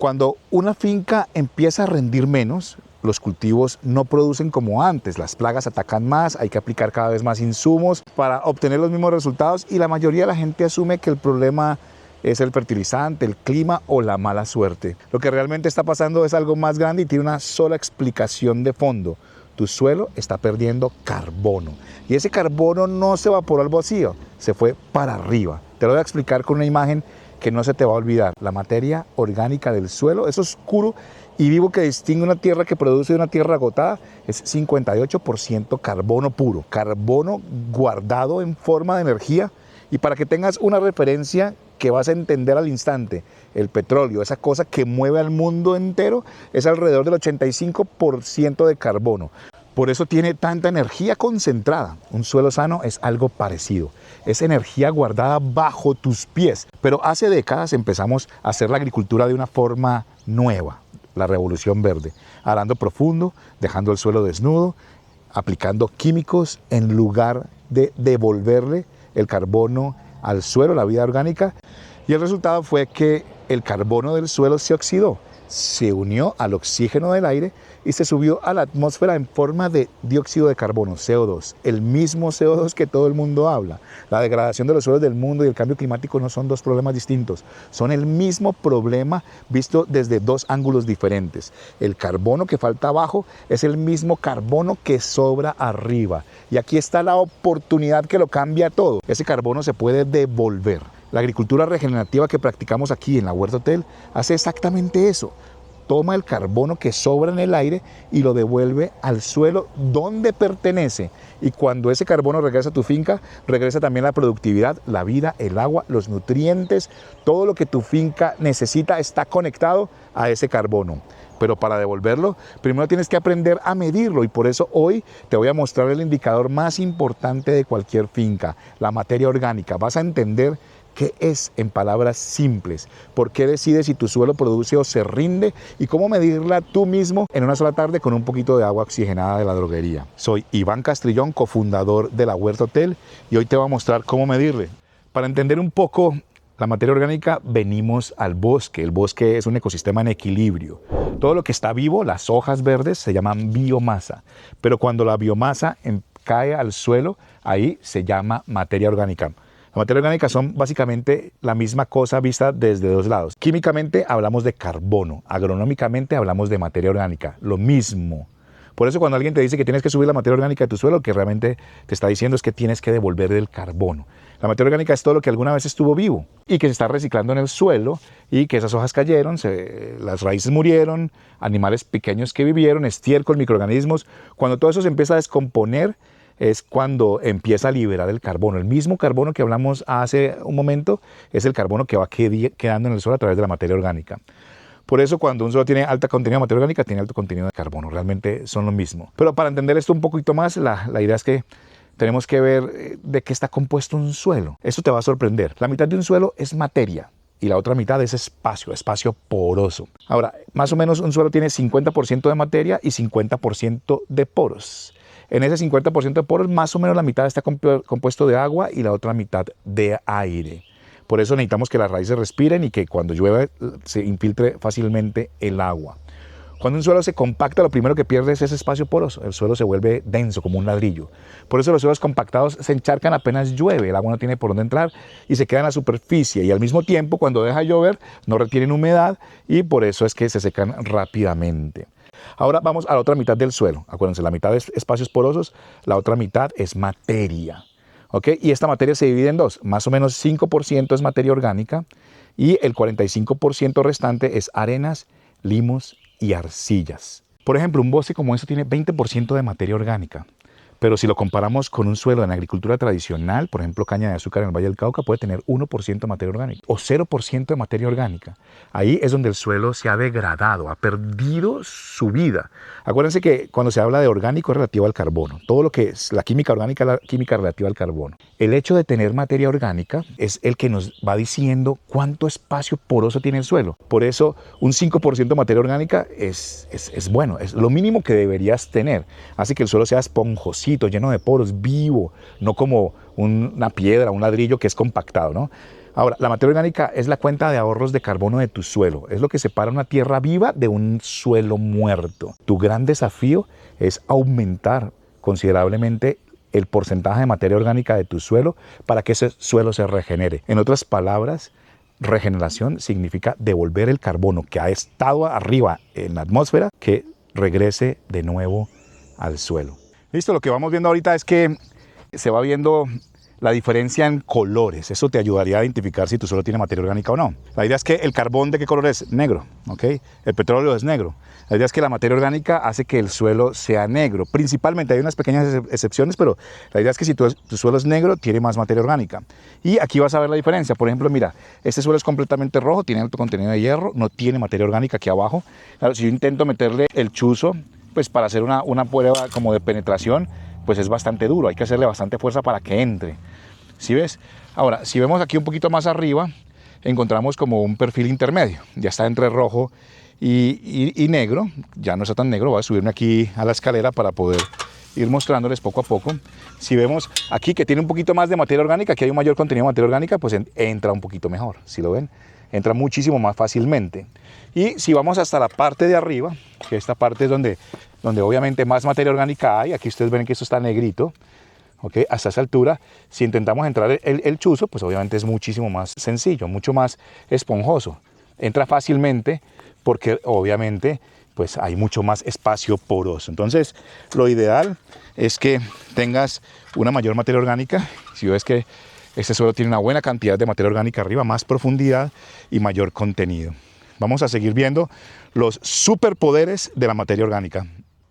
Cuando una finca empieza a rendir menos, los cultivos no producen como antes, las plagas atacan más, hay que aplicar cada vez más insumos para obtener los mismos resultados y la mayoría de la gente asume que el problema es el fertilizante, el clima o la mala suerte. Lo que realmente está pasando es algo más grande y tiene una sola explicación de fondo. Tu suelo está perdiendo carbono y ese carbono no se evaporó al vacío, se fue para arriba. Te lo voy a explicar con una imagen que no se te va a olvidar. La materia orgánica del suelo es oscuro y vivo que distingue una tierra que produce de una tierra agotada, es 58% carbono puro, carbono guardado en forma de energía. Y para que tengas una referencia que vas a entender al instante, el petróleo, esa cosa que mueve al mundo entero, es alrededor del 85% de carbono. Por eso tiene tanta energía concentrada. Un suelo sano es algo parecido. Es energía guardada bajo tus pies. Pero hace décadas empezamos a hacer la agricultura de una forma nueva, la revolución verde, arando profundo, dejando el suelo desnudo, aplicando químicos en lugar de devolverle el carbono al suelo, la vida orgánica. Y el resultado fue que el carbono del suelo se oxidó, se unió al oxígeno del aire y se subió a la atmósfera en forma de dióxido de carbono, CO2, el mismo CO2 que todo el mundo habla. La degradación de los suelos del mundo y el cambio climático no son dos problemas distintos, son el mismo problema visto desde dos ángulos diferentes. El carbono que falta abajo es el mismo carbono que sobra arriba. Y aquí está la oportunidad que lo cambia todo. Ese carbono se puede devolver. La agricultura regenerativa que practicamos aquí en la Huerta Hotel hace exactamente eso. Toma el carbono que sobra en el aire y lo devuelve al suelo donde pertenece. Y cuando ese carbono regresa a tu finca, regresa también la productividad, la vida, el agua, los nutrientes. Todo lo que tu finca necesita está conectado a ese carbono. Pero para devolverlo, primero tienes que aprender a medirlo y por eso hoy te voy a mostrar el indicador más importante de cualquier finca, la materia orgánica. Vas a entender qué es en palabras simples, por qué decides si tu suelo produce o se rinde y cómo medirla tú mismo en una sola tarde con un poquito de agua oxigenada de la droguería. Soy Iván Castrillón, cofundador de la Huerta Hotel y hoy te voy a mostrar cómo medirle. Para entender un poco la materia orgánica, venimos al bosque. El bosque es un ecosistema en equilibrio. Todo lo que está vivo, las hojas verdes, se llaman biomasa. Pero cuando la biomasa cae al suelo, ahí se llama materia orgánica. La materia orgánica son básicamente la misma cosa vista desde dos lados. Químicamente hablamos de carbono, agronómicamente hablamos de materia orgánica, lo mismo. Por eso cuando alguien te dice que tienes que subir la materia orgánica de tu suelo, lo que realmente te está diciendo es que tienes que devolver el carbono. La materia orgánica es todo lo que alguna vez estuvo vivo y que se está reciclando en el suelo y que esas hojas cayeron, las raíces murieron, animales pequeños que vivieron, estiércol, microorganismos. Cuando todo eso se empieza a descomponer es cuando empieza a liberar el carbono. El mismo carbono que hablamos hace un momento es el carbono que va quedando en el suelo a través de la materia orgánica. Por eso cuando un suelo tiene alto contenido de materia orgánica, tiene alto contenido de carbono. Realmente son lo mismo. Pero para entender esto un poquito más, la idea es que tenemos que ver de qué está compuesto un suelo. Esto te va a sorprender. La mitad de un suelo es materia y la otra mitad es espacio poroso. Ahora, más o menos un suelo tiene 50% de materia y 50% de poros. En ese 50% de poros, más o menos la mitad está compuesto de agua y la otra mitad de aire. Por eso necesitamos que las raíces respiren y que cuando llueve se infiltre fácilmente el agua. Cuando un suelo se compacta, lo primero que pierde es ese espacio poroso. El suelo se vuelve denso, como un ladrillo. Por eso los suelos compactados se encharcan apenas llueve. El agua no tiene por dónde entrar y se queda en la superficie. Y al mismo tiempo, cuando deja llover, no retienen humedad y por eso es que se secan rápidamente. Ahora vamos a la otra mitad del suelo. Acuérdense, la mitad es espacios porosos, la otra mitad es materia. ¿Okay? Y esta materia se divide en dos. Más o menos 5% es materia orgánica y el 45% restante es arenas, limos y arcillas. Por ejemplo, un bosque como este tiene 20% de materia orgánica. Pero si lo comparamos con un suelo en agricultura tradicional, por ejemplo, caña de azúcar en el Valle del Cauca, puede tener 1% de materia orgánica o 0% de materia orgánica. Ahí es donde el suelo se ha degradado, ha perdido su vida. Acuérdense que cuando se habla de orgánico es relativo al carbono. Todo lo que es la química orgánica es la química relativa al carbono. El hecho de tener materia orgánica es el que nos va diciendo cuánto espacio poroso tiene el suelo. Por eso un 5% de materia orgánica es bueno, es lo mínimo que deberías tener. Hace que el suelo sea esponjosito, lleno de poros, vivo, no como una piedra, un ladrillo que es compactado, ¿no? Ahora, la materia orgánica es la cuenta de ahorros de carbono de tu suelo. Es lo que separa una tierra viva de un suelo muerto. Tu gran desafío es aumentar considerablemente el porcentaje de materia orgánica de tu suelo para que ese suelo se regenere. En otras palabras, regeneración significa devolver el carbono que ha estado arriba en la atmósfera, que regrese de nuevo al suelo. Listo, lo que vamos viendo ahorita es que se va viendo la diferencia en colores. Eso te ayudaría a identificar si tu suelo tiene materia orgánica o no. La idea es que el carbón, ¿de qué color es? Negro, ¿ok? El petróleo es negro. La idea es que la materia orgánica hace que el suelo sea negro. Principalmente, hay unas pequeñas excepciones, pero la idea es que si tu suelo es negro, tiene más materia orgánica. Y aquí vas a ver la diferencia. Por ejemplo, mira, este suelo es completamente rojo, tiene alto contenido de hierro, no tiene materia orgánica aquí abajo. Claro, si yo intento meterle el chuzo, pues para hacer una prueba como de penetración, pues es bastante duro, hay que hacerle bastante fuerza para que entre. ¿Sí ves? Ahora, si vemos aquí un poquito más arriba, encontramos como un perfil intermedio. Ya está entre rojo y negro, ya no está tan negro. Voy a subirme aquí a la escalera para poder ir mostrándoles poco a poco. Si vemos aquí que tiene un poquito más de materia orgánica, aquí hay un mayor contenido de materia orgánica, pues entra un poquito mejor, ¿sí lo ven? Entra muchísimo más fácilmente. Y si vamos hasta la parte de arriba, que esta parte es donde obviamente más materia orgánica hay, aquí ustedes ven que esto está negrito, ¿okay? Hasta esa altura, si intentamos entrar el chuzo, pues obviamente es muchísimo más sencillo, mucho más esponjoso. Entra fácilmente porque obviamente pues hay mucho más espacio poroso. Entonces, lo ideal es que tengas una mayor materia orgánica. Si ves que este suelo tiene una buena cantidad de materia orgánica arriba, más profundidad y mayor contenido. Vamos a seguir viendo los superpoderes de la materia orgánica.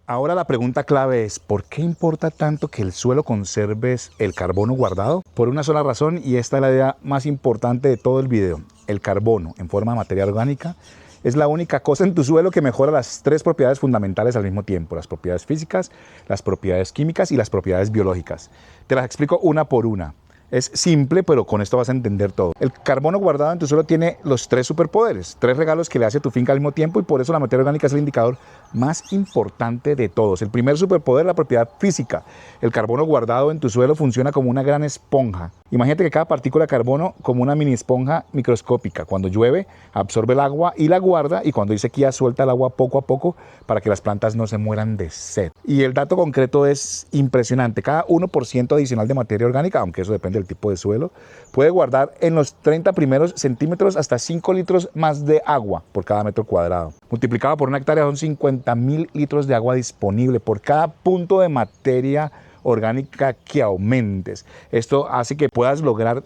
Ahora la pregunta clave es, ¿por qué importa tanto que el suelo conserve el carbono guardado? Por una sola razón, y esta es la idea más importante de todo el video. El carbono en forma de materia orgánica es la única cosa en tu suelo que mejora las tres propiedades fundamentales al mismo tiempo: las propiedades físicas, las propiedades químicas y las propiedades biológicas. Te las explico una por una. Es simple, pero con esto vas a entender todo. El carbono guardado en tu suelo tiene los tres superpoderes, tres regalos que le hace a tu finca al mismo tiempo, y por eso la materia orgánica es el indicador más importante de todos. El primer superpoder es la propiedad física. El carbono guardado en tu suelo funciona como una gran esponja. Imagínate que cada partícula de carbono como una mini esponja microscópica. Cuando llueve, absorbe el agua y la guarda, y cuando hay sequía, suelta el agua poco a poco para que las plantas no se mueran de sed. Y el dato concreto es impresionante. Cada 1% adicional de materia orgánica, aunque eso depende del tipo de suelo, puede guardar en los 30 primeros centímetros hasta 5 litros más de agua por cada metro cuadrado. Multiplicado por una hectárea son 50.000 litros de agua disponible por cada punto de materia orgánica que aumentes. Esto hace que puedas lograr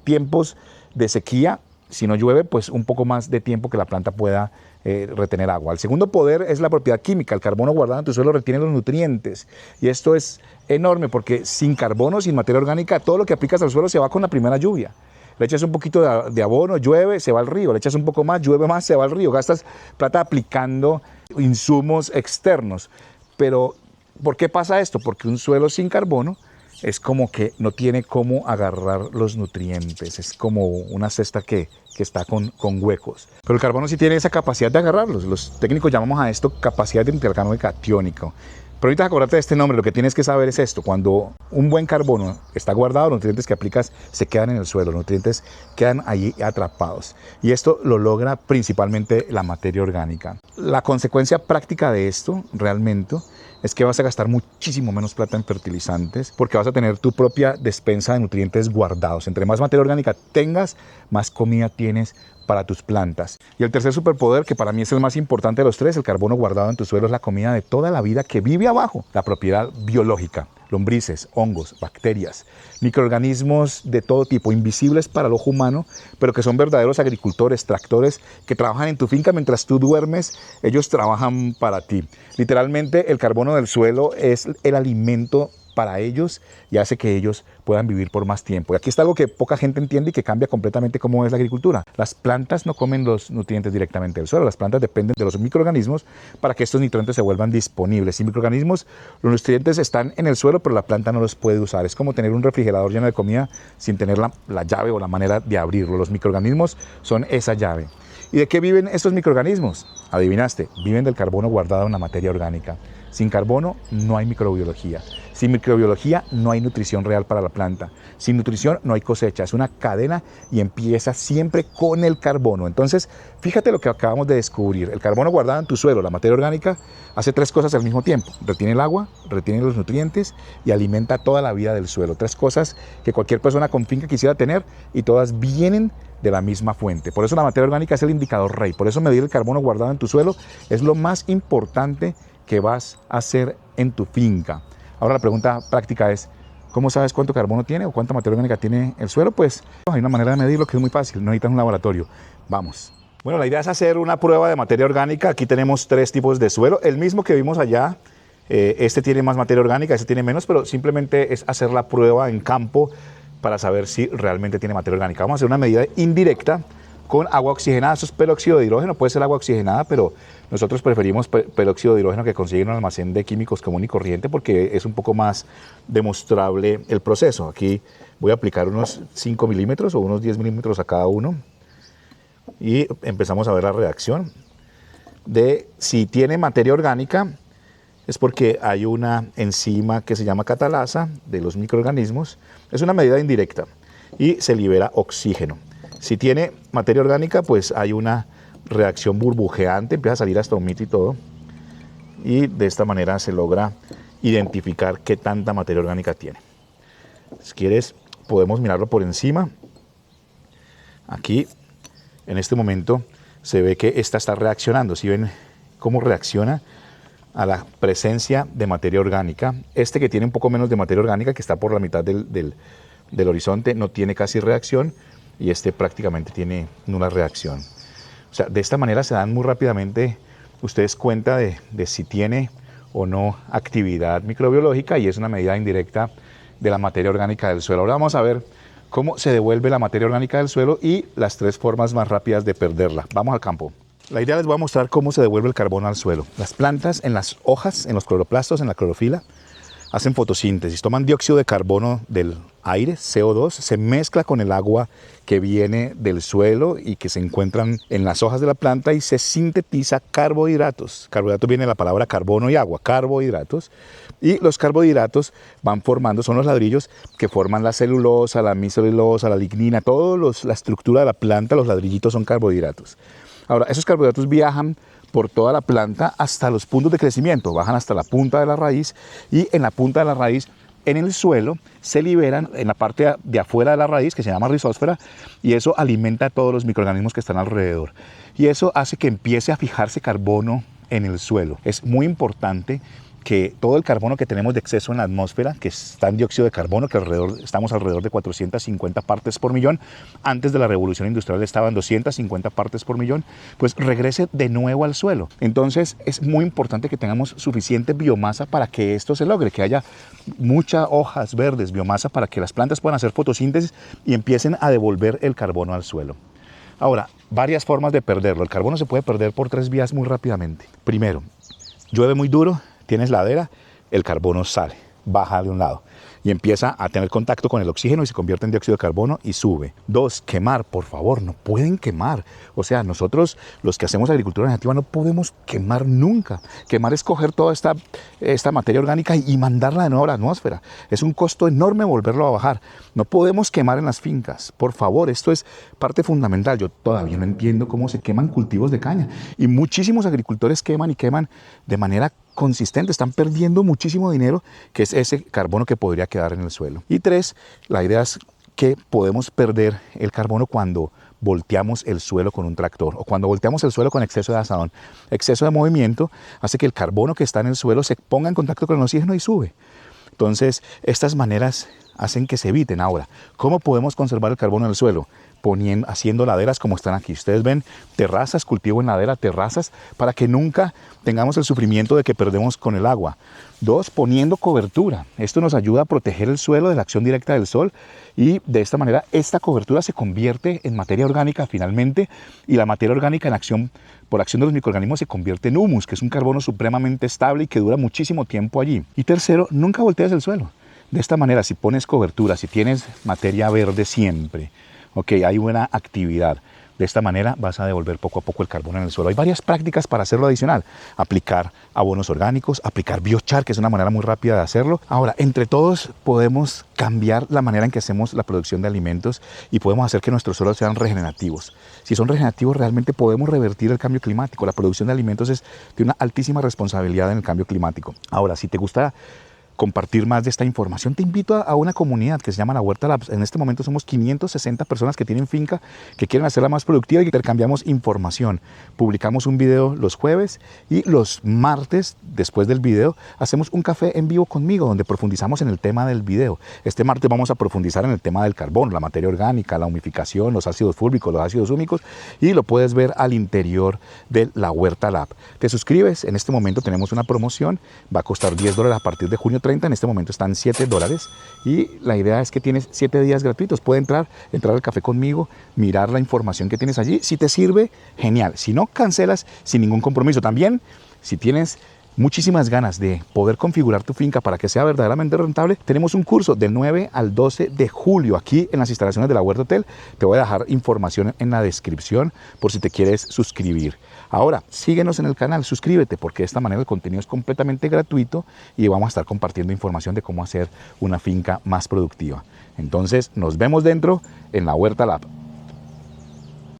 tiempos de sequía. Si no llueve, pues un poco más de tiempo que la planta pueda retener agua. El segundo poder es la propiedad química. El carbono guardado en tu suelo retiene los nutrientes, y esto es enorme porque sin carbono, sin materia orgánica, todo lo que aplicas al suelo se va con la primera lluvia. Le echas un poquito de abono, llueve, se va al río. Le echas un poco más, llueve más, se va al río. Gastas plata aplicando insumos externos. Pero ¿por qué pasa esto? Porque un suelo sin carbono es como que no tiene cómo agarrar los nutrientes. Es como una cesta que está con huecos. Pero el carbono sí tiene esa capacidad de agarrarlos. Los técnicos llamamos a esto capacidad de intercambio catiónico. Pero ahorita acordate de este nombre, lo que tienes que saber es esto: cuando un buen carbono está guardado, los nutrientes que aplicas se quedan en el suelo, los nutrientes quedan allí atrapados. Y esto lo logra principalmente la materia orgánica. La consecuencia práctica de esto realmente es que vas a gastar muchísimo menos plata en fertilizantes, porque vas a tener tu propia despensa de nutrientes guardados. Entre más materia orgánica tengas, más comida tienes para tus plantas. Y el tercer superpoder, que para mí es el más importante de los tres, el carbono guardado en tu suelo, es la comida de toda la vida que vive abajo. La propiedad biológica: lombrices, hongos, bacterias, microorganismos de todo tipo, invisibles para el ojo humano, pero que son verdaderos agricultores, tractores, que trabajan en tu finca mientras tú duermes. Ellos trabajan para ti. Literalmente, el carbono del suelo es el alimento para ellos y hace que ellos puedan vivir por más tiempo. Y aquí está algo que poca gente entiende y que cambia completamente cómo es la agricultura. Las plantas no comen los nutrientes directamente del suelo. Las plantas dependen de los microorganismos para que estos nutrientes se vuelvan disponibles. Sin microorganismos, los nutrientes están en el suelo, pero la planta no los puede usar. Es como tener un refrigerador lleno de comida sin tener la llave o la manera de abrirlo. Los microorganismos son esa llave. ¿Y de qué viven estos microorganismos? Adivinaste, viven del carbono guardado en la materia orgánica. Sin carbono no hay microbiología. Sin microbiología no hay nutrición real para la planta. Sin nutrición no hay cosecha. Es una cadena y empieza siempre con el carbono. Entonces, fíjate lo que acabamos de descubrir. El carbono guardado en tu suelo, la materia orgánica, hace tres cosas al mismo tiempo. Retiene el agua, retiene los nutrientes y alimenta toda la vida del suelo. Tres cosas que cualquier persona con finca quisiera tener y todas vienen de la misma fuente. Por eso la materia orgánica es el indicador rey. Por eso medir el carbono guardado en tu suelo es lo más importante que vas a hacer en tu finca. Ahora la pregunta práctica es, ¿cómo sabes cuánto carbono tiene o cuánta materia orgánica tiene el suelo? Pues hay una manera de medirlo que es muy fácil, no necesitas un laboratorio. Vamos. Bueno, la idea es hacer una prueba de materia orgánica. Aquí tenemos tres tipos de suelo, el mismo que vimos allá. Este tiene más materia orgánica, este tiene menos, pero simplemente es hacer la prueba en campo para saber si realmente tiene materia orgánica. Vamos a hacer una medida indirecta con agua oxigenada. Esto es peróxido de hidrógeno, puede ser agua oxigenada, pero nosotros preferimos peróxido de hidrógeno que consigue en un almacén de químicos común y corriente porque es un poco más demostrable el proceso. Aquí voy a aplicar unos 5 milímetros o unos 10 milímetros a cada uno y empezamos a ver la reacción de si tiene materia orgánica. Es porque hay una enzima que se llama catalasa de los microorganismos. Es una medida indirecta y se libera oxígeno. Si tiene materia orgánica, pues hay una reacción burbujeante, empieza a salir hasta humito y todo. Y de esta manera se logra identificar qué tanta materia orgánica tiene. Si quieres, podemos mirarlo por encima. Aquí, en este momento, se ve que esta está reaccionando. ¿Sí ven cómo reacciona a la presencia de materia orgánica? Este que tiene un poco menos de materia orgánica, que está por la mitad del horizonte, no tiene casi reacción. Y este prácticamente tiene nula reacción. O sea, de esta manera se dan muy rápidamente ustedes cuenta de si tiene o no actividad microbiológica y es una medida indirecta de la materia orgánica del suelo. Ahora vamos a ver cómo se devuelve la materia orgánica del suelo y las tres formas más rápidas de perderla. Vamos al campo. La idea les voy a mostrar cómo se devuelve el carbono al suelo. Las plantas en las hojas, en los cloroplastos, en la clorofila, hacen fotosíntesis, toman dióxido de carbono del aire, CO2, se mezcla con el agua que viene del suelo y que se encuentran en las hojas de la planta y se sintetiza carbohidratos. Carbohidratos viene de la palabra carbono y agua, carbohidratos. Y los carbohidratos van formando, son los ladrillos que forman la celulosa, la micelulosa, la lignina, toda la estructura de la planta, los ladrillitos son carbohidratos. Ahora, esos carbohidratos viajan por toda la planta hasta los puntos de crecimiento, bajan hasta la punta de la raíz y en la punta de la raíz, en el suelo, se liberan en la parte de afuera de la raíz, que se llama rizósfera, y eso alimenta a todos los microorganismos que están alrededor. Y eso hace que empiece a fijarse carbono en el suelo. Es muy importante que todo el carbono que tenemos de exceso en la atmósfera, que está en dióxido de carbono, que estamos alrededor de 450 partes por millón, antes de la revolución industrial estaban 250 partes por millón, pues regrese de nuevo al suelo. Entonces es muy importante que tengamos suficiente biomasa para que esto se logre, que haya muchas hojas verdes, biomasa, para que las plantas puedan hacer fotosíntesis y empiecen a devolver el carbono al suelo. Ahora, varias formas de perderlo. El carbono se puede perder por tres vías muy rápidamente. Primero, llueve muy duro, tienes ladera, el carbono sale, baja de un lado y empieza a tener contacto con el oxígeno y se convierte en dióxido de carbono y sube. Dos, quemar, por favor, no pueden quemar. O sea, nosotros los que hacemos agricultura nativa no podemos quemar nunca. Quemar es coger toda esta materia orgánica y mandarla de nuevo a la atmósfera. Es un costo enorme volverlo a bajar. No podemos quemar en las fincas. Por favor, esto es parte fundamental. Yo todavía no entiendo cómo se queman cultivos de caña. Y muchísimos agricultores queman y queman de manera consistente, están perdiendo muchísimo dinero, que es ese carbono que podría quedar en el suelo. Y tres, la idea es que podemos perder el carbono cuando volteamos el suelo con un tractor o cuando volteamos el suelo con exceso de asadón. Exceso de movimiento hace que el carbono que está en el suelo se ponga en contacto con el oxígeno y sube. Entonces, estas maneras hacen que se eviten. Ahora, ¿cómo podemos conservar el carbono en el suelo? Haciendo laderas como están aquí. Ustedes ven terrazas, cultivo en ladera, terrazas, para que nunca tengamos el sufrimiento de que perdemos con el agua. Dos, poniendo cobertura. Esto nos ayuda a proteger el suelo de la acción directa del sol y de esta manera esta cobertura se convierte en materia orgánica finalmente y la materia orgánica por acción de los microorganismos se convierte en humus, que es un carbono supremamente estable y que dura muchísimo tiempo allí. Y tercero, nunca voltees el suelo. De esta manera, si pones cobertura, si tienes materia verde siempre, ok, hay buena actividad, De esta manera vas a devolver poco a poco el carbono en el suelo. Hay varias prácticas para hacerlo adicional. Aplicar abonos orgánicos, aplicar biochar, que es una manera muy rápida de hacerlo. Ahora, entre todos podemos cambiar la manera en que hacemos la producción de alimentos y podemos hacer que nuestros suelos sean regenerativos. Si son regenerativos, realmente podemos revertir el cambio climático. La producción de alimentos tiene una altísima responsabilidad en el cambio climático. Ahora, si te gusta compartir más de esta información, te invito a una comunidad que se llama La Huerta Labs. En este momento somos 560 personas que tienen finca, que quieren hacerla más productiva y que intercambiamos información. Publicamos un video los jueves y los martes, después del video, hacemos un café en vivo conmigo donde profundizamos en el tema del video. Este martes vamos a profundizar en el tema del carbono, la materia orgánica, la humificación, los ácidos fúlvicos, los ácidos húmicos, y lo puedes ver al interior de La Huerta Lab. Te suscribes, en este momento tenemos una promoción, va a costar $10 a partir de junio 30, en este momento están $7 y la idea es que tienes 7 días gratuitos. Puedes entrar al café conmigo, mirar la información que tienes allí. Si te sirve, genial. Si no, cancelas sin ningún compromiso. También, si tienes muchísimas ganas de poder configurar tu finca para que sea verdaderamente rentable, tenemos un curso del 9 al 12 de julio aquí en las instalaciones de La Huerta Hotel. Te voy a dejar información en la descripción por si te quieres suscribir. Ahora, síguenos en el canal, suscríbete, porque de esta manera el contenido es completamente gratuito y vamos a estar compartiendo información de cómo hacer una finca más productiva. Entonces, nos vemos dentro en La Huerta Lab.